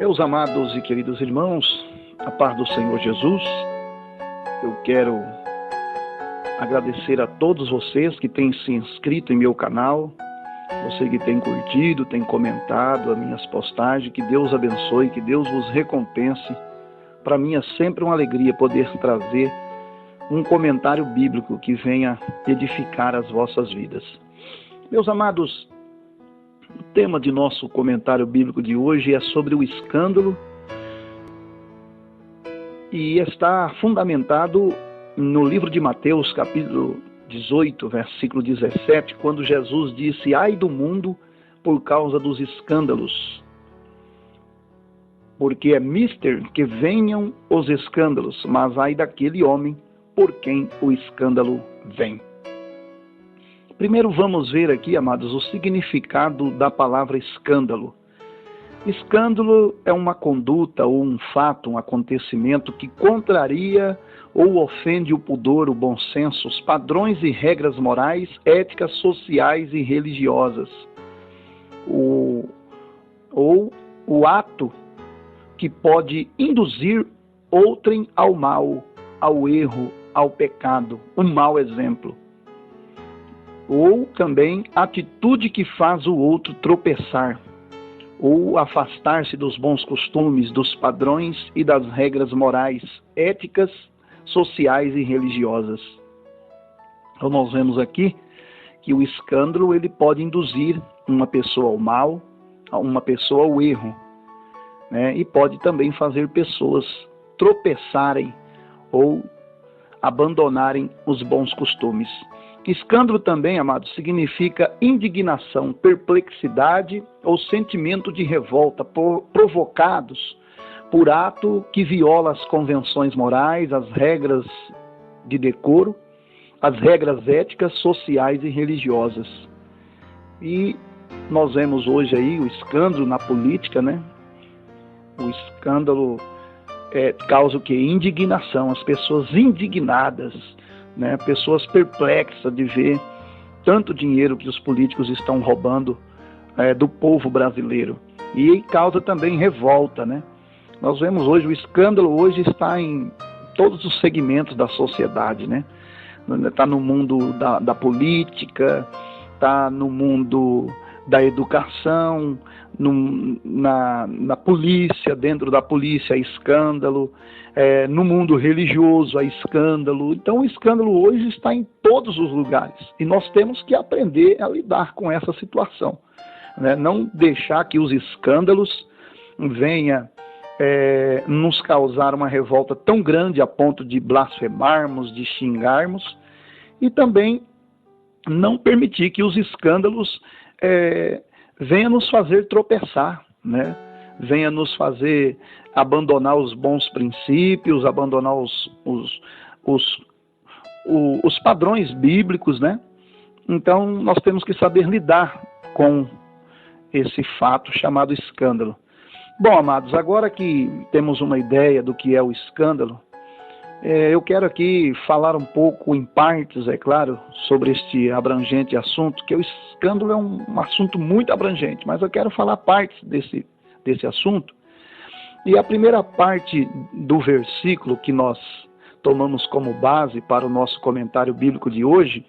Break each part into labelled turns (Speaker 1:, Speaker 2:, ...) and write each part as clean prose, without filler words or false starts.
Speaker 1: Meus amados e queridos irmãos, a paz do Senhor Jesus, eu quero agradecer a todos vocês que têm se inscrito em meu canal, você que tem curtido, tem comentado as minhas postagens. Que Deus abençoe, que Deus vos recompense. Para mim é sempre uma alegria poder trazer um comentário bíblico que venha edificar as vossas vidas. Meus amados, o tema de nosso comentário bíblico de hoje é sobre o escândalo e está fundamentado no livro de Mateus, capítulo 18, versículo 17, quando Jesus disse: ai do mundo por causa dos escândalos, porque é mister que venham os escândalos, mas ai daquele homem por quem o escândalo vem. Primeiro vamos ver aqui, amados, o significado da palavra escândalo. Escândalo é uma conduta ou um fato, um acontecimento que contraria ou ofende o pudor, o bom senso, os padrões e regras morais, éticas, sociais e religiosas. Ou o ato que pode induzir outrem ao mal, ao erro, ao pecado, um mau exemplo. Ou também atitude que faz o outro tropeçar, ou afastar-se dos bons costumes, dos padrões e das regras morais, éticas, sociais e religiosas. Então nós vemos aqui que o escândalo ele pode induzir uma pessoa ao mal, uma pessoa ao erro, né? E pode também fazer pessoas tropeçarem ou abandonarem os bons costumes. Escândalo também, amados, significa indignação, perplexidade ou sentimento de revolta provocados por ato que viola as convenções morais, as regras de decoro, as regras éticas, sociais e religiosas. E nós vemos hoje aí o escândalo na política, né? O escândalo causa o quê? Indignação, as pessoas indignadas, né? Pessoas perplexas de ver tanto dinheiro que os políticos estão roubando do povo brasileiro. E causa também revolta, né? Nós vemos hoje, o escândalo hoje está em todos os segmentos da sociedade, né? Está no mundo da política, está no mundo da educação, na polícia, dentro da polícia há escândalo, no mundo religioso há escândalo. Então o escândalo hoje está em todos os lugares e nós temos que aprender a lidar com essa situação, né? Não deixar que os escândalos venham nos causar uma revolta tão grande a ponto de blasfemarmos, de xingarmos, e também não permitir que os escândalos venham nos fazer tropeçar, né? Venha nos fazer abandonar os bons princípios, abandonar os padrões bíblicos, né? Então nós temos que saber lidar com esse fato chamado escândalo. Bom, amados, agora que temos uma ideia do que é o escândalo, eu quero aqui falar um pouco, em partes, é claro, sobre este abrangente assunto, que o escândalo é um assunto muito abrangente, mas eu quero falar partes desse assunto. E a primeira parte do versículo que nós tomamos como base para o nosso comentário bíblico de hoje,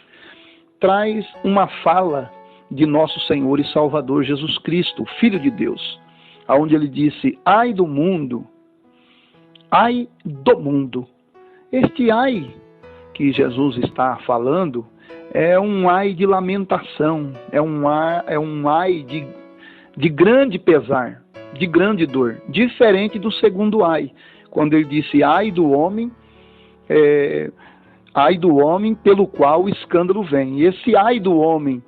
Speaker 1: traz uma fala de nosso Senhor e Salvador Jesus Cristo, o Filho de Deus, onde ele disse: ai do mundo, ai do mundo. Este ai que Jesus está falando é um ai de lamentação, é um ai de grande pesar, de grande dor, diferente do segundo ai, quando ele disse ai do homem pelo qual o escândalo vem. E esse ai do homem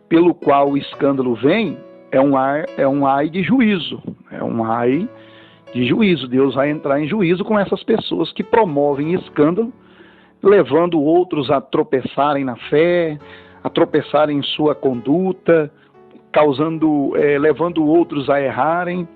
Speaker 1: pelo qual o escândalo vem é um ai de juízo, é um ai de juízo. Deus vai entrar em juízo com essas pessoas que promovem escândalo, levando outros a tropeçarem na fé, a tropeçarem em sua conduta, levando outros a errarem.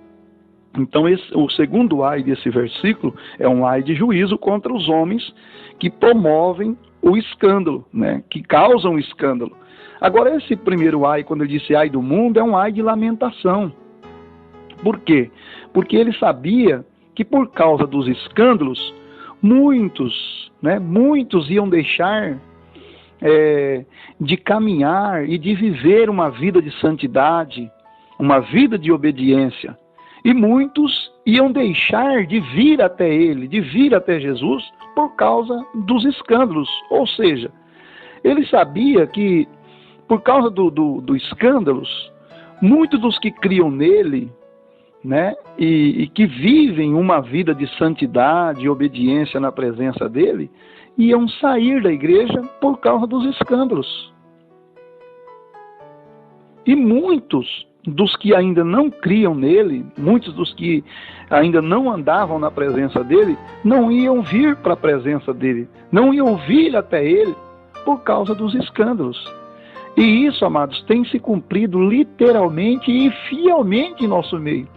Speaker 1: Então o segundo ai desse versículo é um ai de juízo contra os homens que promovem o escândalo, né? Que causam escândalo. Agora esse primeiro ai, quando ele disse ai do mundo, é um ai de lamentação. Por quê? Porque ele sabia que por causa dos escândalos, muitos iam deixar de caminhar e de viver uma vida de santidade, uma vida de obediência. E muitos iam deixar de vir até ele, de vir até Jesus, por causa dos escândalos. Ou seja, ele sabia que, por causa dos escândalos, muitos dos que criam nele, e que vivem uma vida de santidade e obediência na presença dele, iam sair da igreja por causa dos escândalos. E muitos dos que ainda não criam nele, muitos dos que ainda não andavam na presença dele, não iam vir para a presença dele, não iam vir até ele por causa dos escândalos. E isso, amados, tem se cumprido literalmente e fielmente em nosso meio.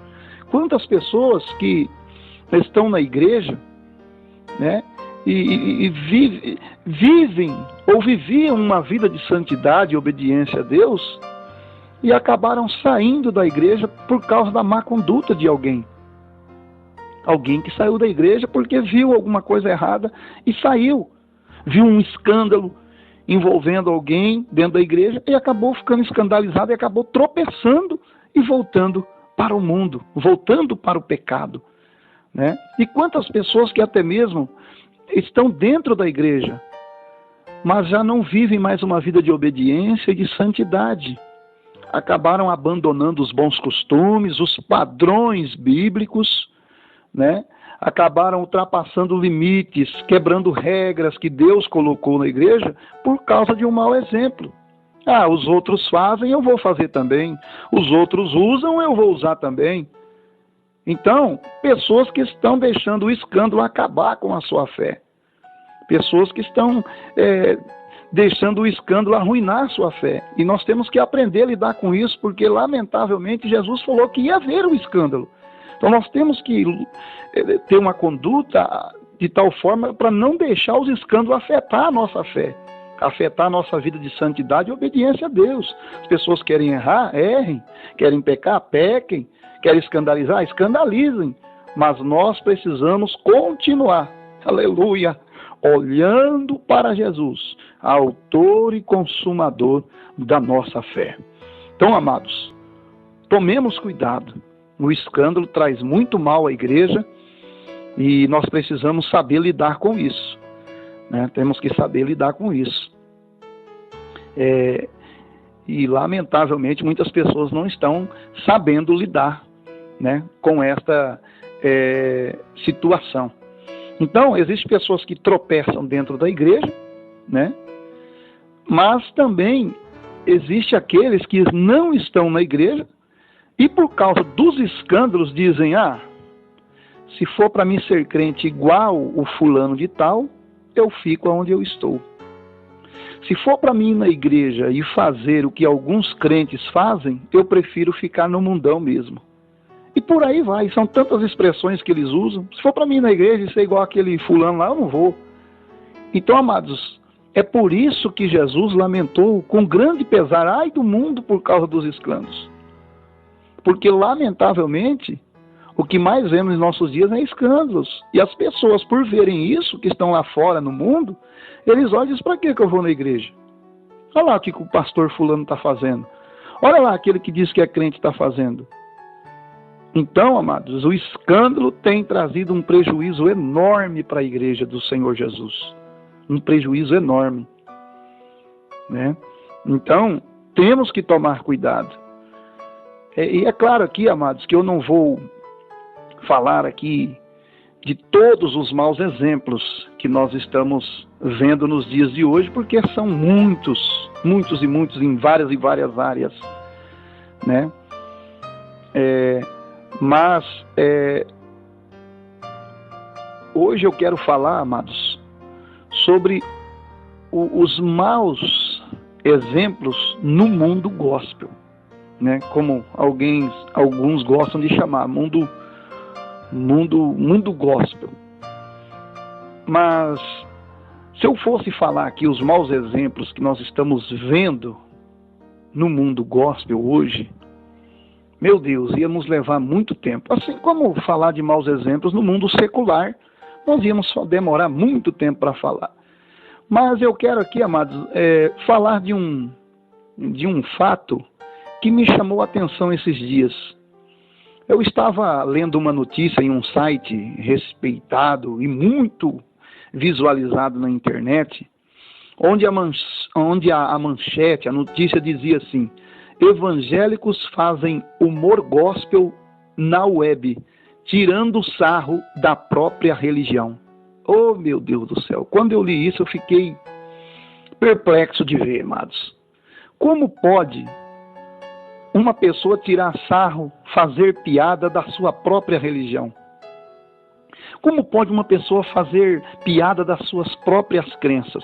Speaker 1: Quantas pessoas que estão na igreja, e vivem ou viviam uma vida de santidade e obediência a Deus e acabaram saindo da igreja por causa da má conduta de alguém. Alguém que saiu da igreja porque viu alguma coisa errada e saiu. Viu um escândalo envolvendo alguém dentro da igreja e acabou ficando escandalizado e acabou tropeçando e voltando para o mundo, voltando para o pecado. E quantas pessoas que até mesmo estão dentro da igreja, mas já não vivem mais uma vida de obediência e de santidade. Acabaram abandonando os bons costumes, os padrões bíblicos, acabaram ultrapassando limites, quebrando regras que Deus colocou na igreja por causa de um mau exemplo. Os outros fazem, eu vou fazer também. Os outros usam, eu vou usar também. Então, pessoas que estão deixando o escândalo acabar com a sua fé. Pessoas que estão deixando o escândalo arruinar a sua fé. E nós temos que aprender a lidar com isso, porque, lamentavelmente, Jesus falou que ia haver o escândalo. Então, nós temos que ter uma conduta de tal forma para não deixar os escândalos afetar a nossa fé, afetar a nossa vida de santidade e obediência a Deus. As pessoas querem errar, errem. Querem pecar, pequem. Querem escandalizar, escandalizem. Mas nós precisamos continuar, aleluia, olhando para Jesus, autor e consumador da nossa fé. Então, amados, tomemos cuidado. O escândalo traz muito mal à igreja e nós precisamos saber lidar com isso. Temos que saber lidar com isso. E, lamentavelmente, muitas pessoas não estão sabendo lidar com esta situação. Então, existem pessoas que tropeçam dentro da igreja, mas também existe aqueles que não estão na igreja e por causa dos escândalos dizem, se for para mim ser crente igual o fulano de tal, eu fico onde eu estou. Se for para mim ir na igreja e fazer o que alguns crentes fazem, eu prefiro ficar no mundão mesmo. E por aí vai, são tantas expressões que eles usam. Se for para mim ir na igreja e ser igual aquele fulano lá, eu não vou. Então, amados, é por isso que Jesus lamentou com grande pesar, ai do mundo por causa dos escândalos. Porque, lamentavelmente, o que mais vemos em nossos dias é escândalos. E as pessoas, por verem isso, que estão lá fora no mundo, eles olham e dizem, para que eu vou na igreja? Olha lá o que o pastor fulano está fazendo. Olha lá aquele que diz que é crente está fazendo. Então, amados, o escândalo tem trazido um prejuízo enorme para a igreja do Senhor Jesus. Um prejuízo enorme. Então, temos que tomar cuidado. E é claro aqui, amados, que eu não vou falar aqui de todos os maus exemplos que nós estamos vendo nos dias de hoje, porque são muitos em várias e várias áreas, mas hoje eu quero falar, amados, sobre os maus exemplos no mundo gospel, como alguns gostam de chamar, mundo gospel. Mas se eu fosse falar aqui os maus exemplos que nós estamos vendo no mundo gospel hoje, meu Deus, íamos levar muito tempo. Assim como falar de maus exemplos no mundo secular, nós íamos só demorar muito tempo para falar. Mas eu quero aqui, amados, falar de um fato que me chamou a atenção esses dias. Eu estava lendo uma notícia em um site respeitado e muito visualizado na internet, onde a manchete, a notícia dizia assim: evangélicos fazem humor gospel na web, tirando sarro da própria religião. Oh, meu Deus do céu! Quando eu li isso, eu fiquei perplexo de ver, amados. Como pode uma pessoa tirar sarro, fazer piada da sua própria religião? Como pode uma pessoa fazer piada das suas próprias crenças?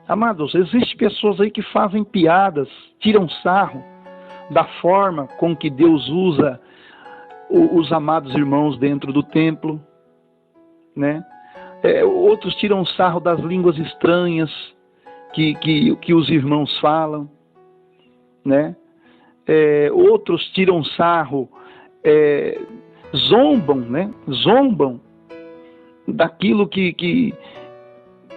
Speaker 1: Amados, existem pessoas aí que fazem piadas, tiram sarro da forma com que Deus usa os amados irmãos dentro do templo, né? Outros tiram sarro das línguas estranhas que os irmãos falam, né? Outros tiram sarro, zombam, né? Zombam daquilo que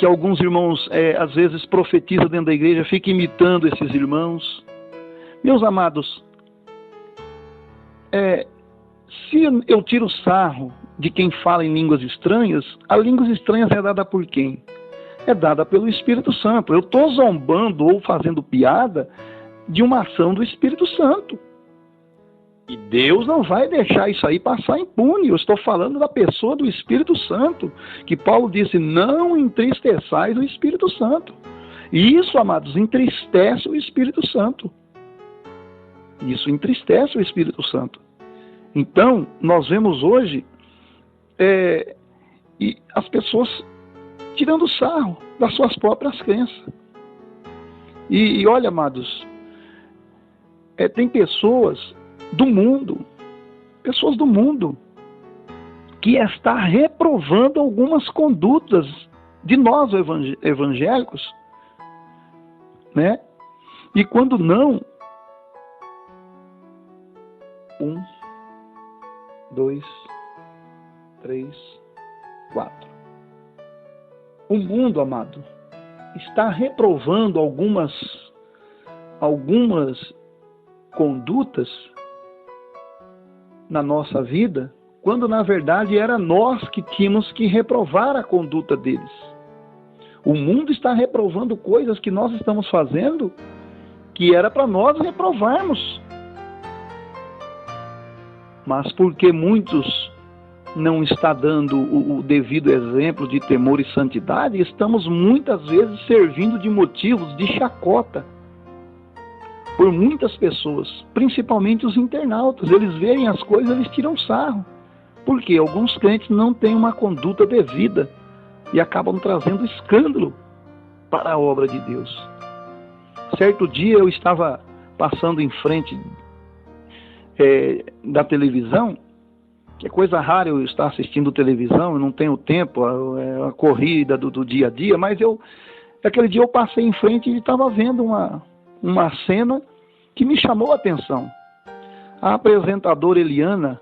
Speaker 1: alguns irmãos às vezes profetizam dentro da igreja, fica imitando esses irmãos. Meus amados, se eu tiro sarro de quem fala em línguas estranhas, a línguas estranhas é dada por quem? É dada pelo Espírito Santo. Eu estou zombando ou fazendo piada de uma ação do Espírito Santo. E Deus não vai deixar isso aí passar impune. Eu estou falando da pessoa do Espírito Santo, que Paulo disse: não entristeçais o Espírito Santo. E isso, amados, entristece o Espírito Santo. Isso entristece o Espírito Santo. Então, nós vemos hoje e as pessoas tirando sarro das suas próprias crenças. E olha, amados, tem pessoas do mundo que está reprovando algumas condutas de nós evangélicos, né? E quando não, 1, 2, 3, 4. O mundo, amado, está reprovando algumas condutas na nossa vida, quando na verdade era nós que tínhamos que reprovar a conduta deles. O mundo está reprovando coisas que nós estamos fazendo que era para nós reprovarmos. Mas porque muitos não estão dando o devido exemplo de temor e santidade, estamos muitas vezes servindo de motivos de chacota por muitas pessoas, principalmente os internautas. Eles veem as coisas, eles tiram sarro. Porque alguns crentes não têm uma conduta devida e acabam trazendo escândalo para a obra de Deus. Certo dia eu estava passando em frente da televisão, que é coisa rara eu estar assistindo televisão, eu não tenho tempo, a corrida do dia a dia, mas aquele dia eu passei em frente e estava vendo uma cena que me chamou a atenção. A apresentadora Eliana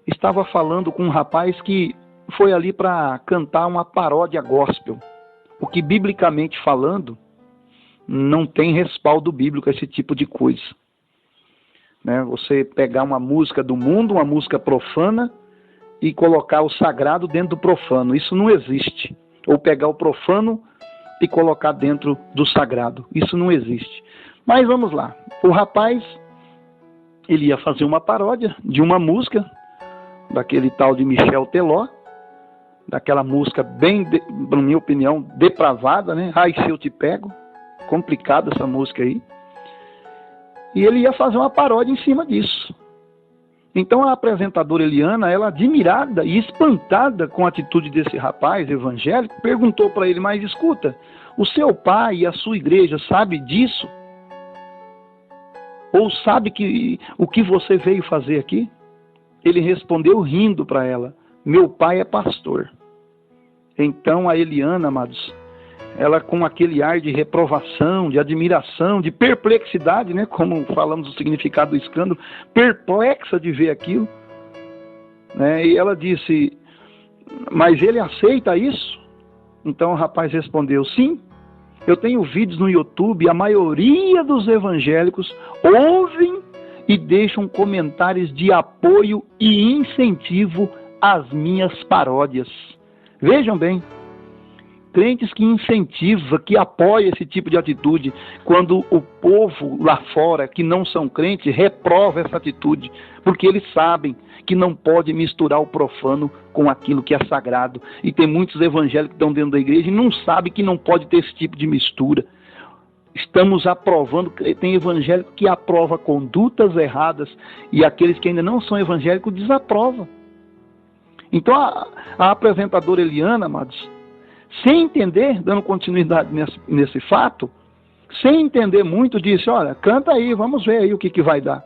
Speaker 1: estava falando com um rapaz que foi ali para cantar uma paródia gospel, o que biblicamente falando não tem respaldo bíblico esse tipo de coisa, né? Você pegar uma música do mundo, uma música profana, e colocar o sagrado dentro do profano, isso não existe. Ou pegar o profano e colocar dentro do sagrado, isso não existe. Mas vamos lá, o rapaz, ele ia fazer uma paródia de uma música daquele tal de Michel Teló, daquela música bem, na minha opinião, depravada, né? Ai, se eu te pego, complicada essa música aí. E ele ia fazer uma paródia em cima disso. Então a apresentadora Eliana, ela admirada e espantada com a atitude desse rapaz evangélico, perguntou para ele: mas escuta, o seu pai e a sua igreja sabe disso? Ou sabe o que você veio fazer aqui? Ele respondeu rindo para ela: meu pai é pastor. Então a Eliana, amados, ela com aquele ar de reprovação, de admiração, de perplexidade, né? Como falamos do significado do escândalo, perplexa de ver aquilo, né? E ela disse, mas ele aceita isso? Então o rapaz respondeu, sim, eu tenho vídeos no YouTube, a maioria dos evangélicos ouvem e deixam comentários de apoio e incentivo às minhas paródias. Vejam bem, crentes que incentivam, que apoiam esse tipo de atitude, quando o povo lá fora, que não são crentes, reprova essa atitude, porque eles sabem que não pode misturar o profano com aquilo que é sagrado. E tem muitos evangélicos que estão dentro da igreja e não sabem que não pode ter esse tipo de mistura. Estamos aprovando, tem evangélico que aprova condutas erradas e aqueles que ainda não são evangélicos desaprovam. Então a apresentadora Eliana, amados, sem entender, dando continuidade nesse fato, sem entender muito, disse, olha, canta aí, vamos ver aí o que vai dar.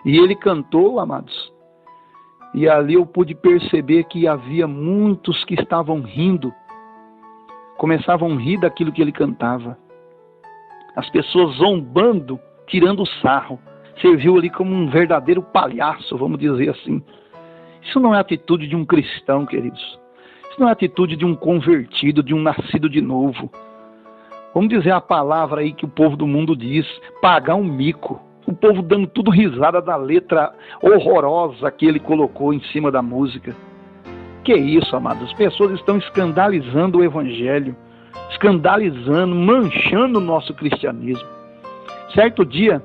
Speaker 1: E ele cantou, amados, e ali eu pude perceber que havia muitos que estavam rindo, começavam a rir daquilo que ele cantava. As pessoas zombando, tirando sarro. Você viu ali como um verdadeiro palhaço, vamos dizer assim. Isso não é atitude de um cristão, queridos. Isso não é atitude de um convertido, de um nascido de novo. Vamos dizer a palavra aí que o povo do mundo diz, pagar um mico. O povo dando tudo risada da letra horrorosa que ele colocou em cima da música. Que isso, amados? As pessoas estão escandalizando o evangelho, escandalizando, manchando o nosso cristianismo. Certo dia,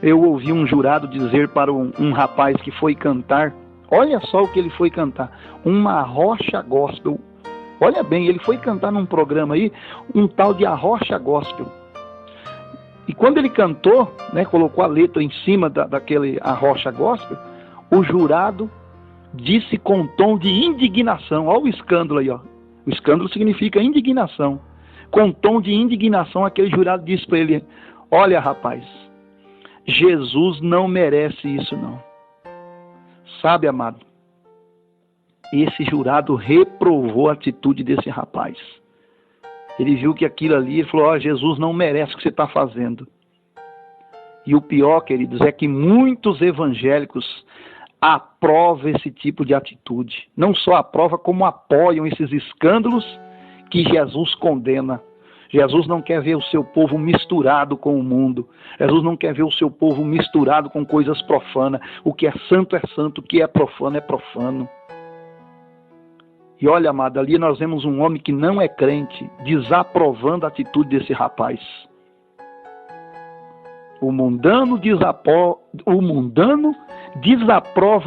Speaker 1: eu ouvi um jurado dizer para um rapaz que foi cantar, olha só o que ele foi cantar, uma arrocha gospel. Olha bem, ele foi cantar num programa aí, um tal de arrocha gospel. E quando ele cantou, né, colocou a letra em cima daquele arrocha gospel, o jurado disse com tom de indignação, olha o escândalo aí, ó. O escândalo significa indignação. Com tom de indignação, aquele jurado disse para ele, olha rapaz, Jesus não merece isso não. Sabe, amado, esse jurado reprovou a atitude desse rapaz. Ele viu que aquilo ali, ele falou, Jesus não merece o que você está fazendo. E o pior, queridos, é que muitos evangélicos aprovam esse tipo de atitude. Não só aprovam, como apoiam esses escândalos que Jesus condena. Jesus não quer ver o seu povo misturado com o mundo. Jesus não quer ver o seu povo misturado com coisas profanas. O que é santo, o que é profano, é profano. E olha, amado, ali nós vemos um homem que não é crente, desaprovando a atitude desse rapaz. O mundano desaprova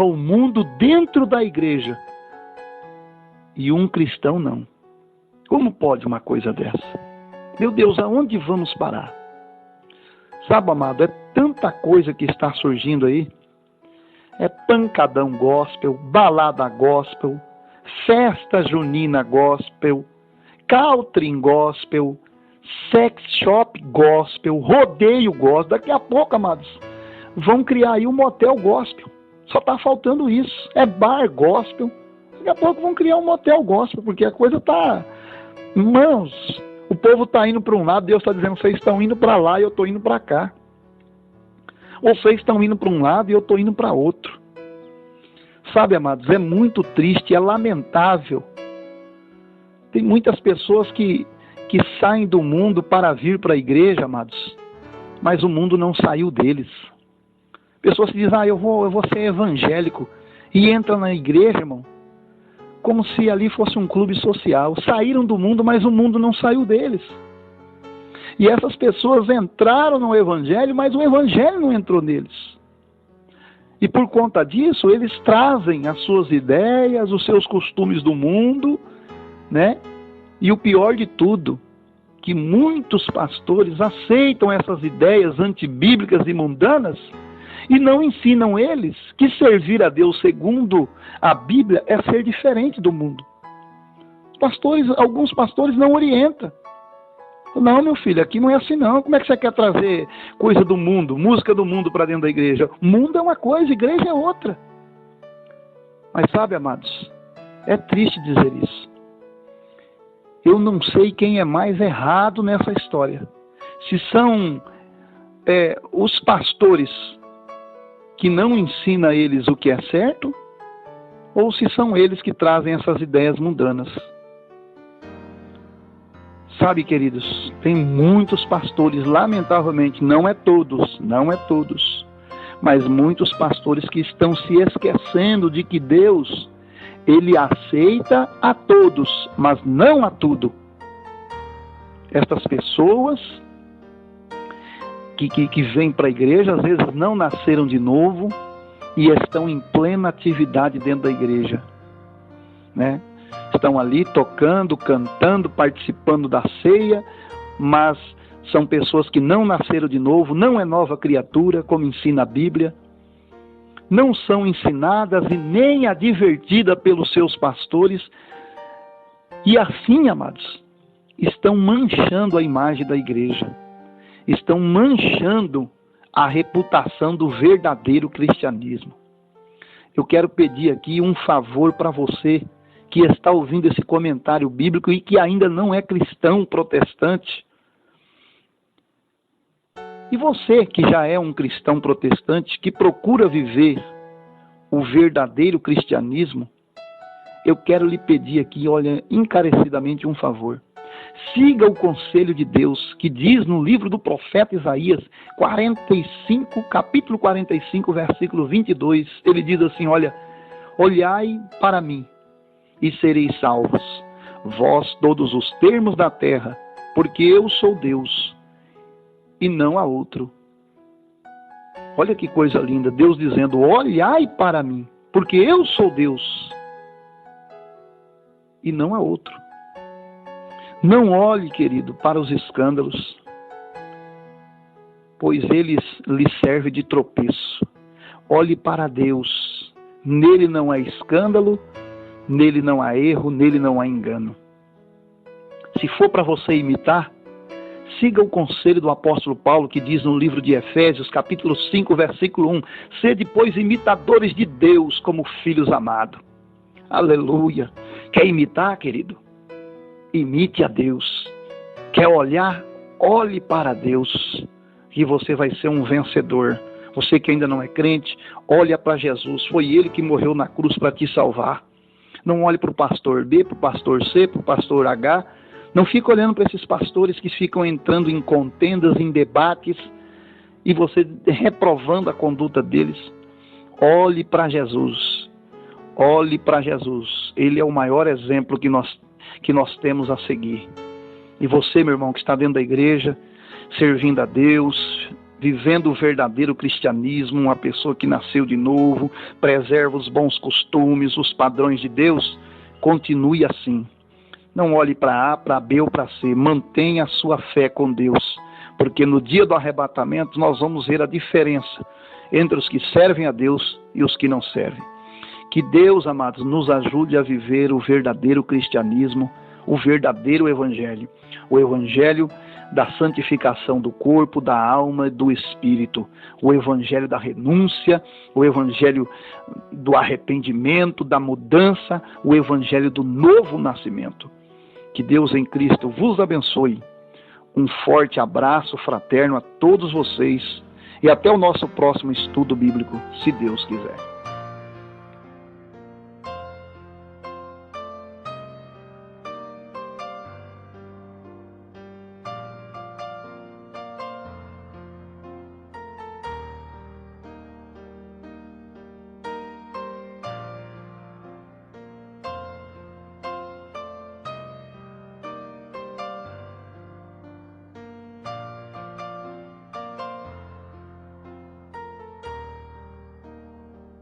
Speaker 1: o mundo dentro da igreja. E um cristão não. Como pode uma coisa dessa? Meu Deus, aonde vamos parar? Sabe, amado, é tanta coisa que está surgindo aí. É pancadão gospel, balada gospel, festa junina gospel, country gospel, sex shop gospel, rodeio gospel. Daqui a pouco, amados, vão criar aí um motel gospel. Só está faltando isso. É bar gospel. Daqui a pouco vão criar um motel gospel, porque a coisa está... Irmãos, o povo está indo para um lado, Deus está dizendo, vocês estão indo para lá e eu estou indo para cá. Ou vocês estão indo para um lado e eu estou indo para outro. Sabe, amados, é muito triste, é lamentável. Tem muitas pessoas que saem do mundo para vir para a igreja, amados, mas o mundo não saiu deles. Pessoas que dizem, eu vou ser evangélico, e entra na igreja, irmão, como se ali fosse um clube social. Saíram do mundo, mas o mundo não saiu deles. E essas pessoas entraram no evangelho, mas o evangelho não entrou neles. E por conta disso, eles trazem as suas ideias, os seus costumes do mundo, né? E o pior de tudo, que muitos pastores aceitam essas ideias antibíblicas e mundanas e não ensinam eles que servir a Deus segundo a Bíblia é ser diferente do mundo. Alguns pastores não orientam. Não, meu filho, aqui não é assim não. Como é que você quer trazer coisa do mundo, música do mundo para dentro da igreja? Mundo é uma coisa, igreja é outra. Mas sabe, amados, é triste dizer isso. Eu não sei quem é mais errado nessa história. Se são os pastores que não ensinam a eles o que é certo, ou se são eles que trazem essas ideias mundanas. Sabe, queridos, tem muitos pastores, lamentavelmente, não é todos, mas muitos pastores que estão se esquecendo de que Deus, Ele aceita a todos, mas não a tudo. Estas pessoas que vêm para a igreja, às vezes não nasceram de novo e estão em plena atividade dentro da igreja, né? Estão ali tocando, cantando, participando da ceia, mas são pessoas que não nasceram de novo, não é nova criatura, como ensina a Bíblia, não são ensinadas e nem advertidas pelos seus pastores, e assim, amados, estão manchando a imagem da igreja, estão manchando a reputação do verdadeiro cristianismo. Eu quero pedir aqui um favor para você que está ouvindo esse comentário bíblico e que ainda não é cristão protestante. E você que já é um cristão protestante, que procura viver o verdadeiro cristianismo, eu quero lhe pedir aqui, olha, encarecidamente um favor. Siga o conselho de Deus, que diz no livro do profeta Isaías, capítulo 45, versículo 22, ele diz assim, olha, olhai para mim e sereis salvos, vós todos os termos da terra, porque eu sou Deus e não há outro. Olha que coisa linda, Deus dizendo, olhai para mim, porque eu sou Deus e não há outro. Não olhe, querido, para os escândalos, pois eles lhe servem de tropeço. Olhe para Deus, nele não há escândalo, nele não há erro, nele não há engano. Se for para você imitar, siga o conselho do apóstolo Paulo, que diz no livro de Efésios, capítulo 5, versículo 1, sede, pois, imitadores de Deus como filhos amados. Aleluia! Quer imitar, querido? Imite a Deus. Quer olhar? Olhe para Deus, e você vai ser um vencedor. Você que ainda não é crente, olha para Jesus. Foi Ele que morreu na cruz para te salvar. Não olhe para o pastor B, para o pastor C, para o pastor H. Não fique olhando para esses pastores que ficam entrando em contendas, em debates, e você reprovando a conduta deles. Olhe para Jesus. Olhe para Jesus. Ele é o maior exemplo que nós temos a seguir. E você, meu irmão, que está dentro da igreja, servindo a Deus, vivendo o verdadeiro cristianismo, uma pessoa que nasceu de novo, preserva os bons costumes, os padrões de Deus, continue assim. Não olhe para A, para B ou para C. Mantenha a sua fé com Deus, porque no dia do arrebatamento nós vamos ver a diferença entre os que servem a Deus e os que não servem. Que Deus, amados, nos ajude a viver o verdadeiro cristianismo, o verdadeiro evangelho. O evangelho da santificação do corpo, da alma e do espírito. O evangelho da renúncia, o evangelho do arrependimento, da mudança, o evangelho do novo nascimento. Que Deus em Cristo vos abençoe. Um forte abraço fraterno a todos vocês e até o nosso próximo estudo bíblico, se Deus quiser.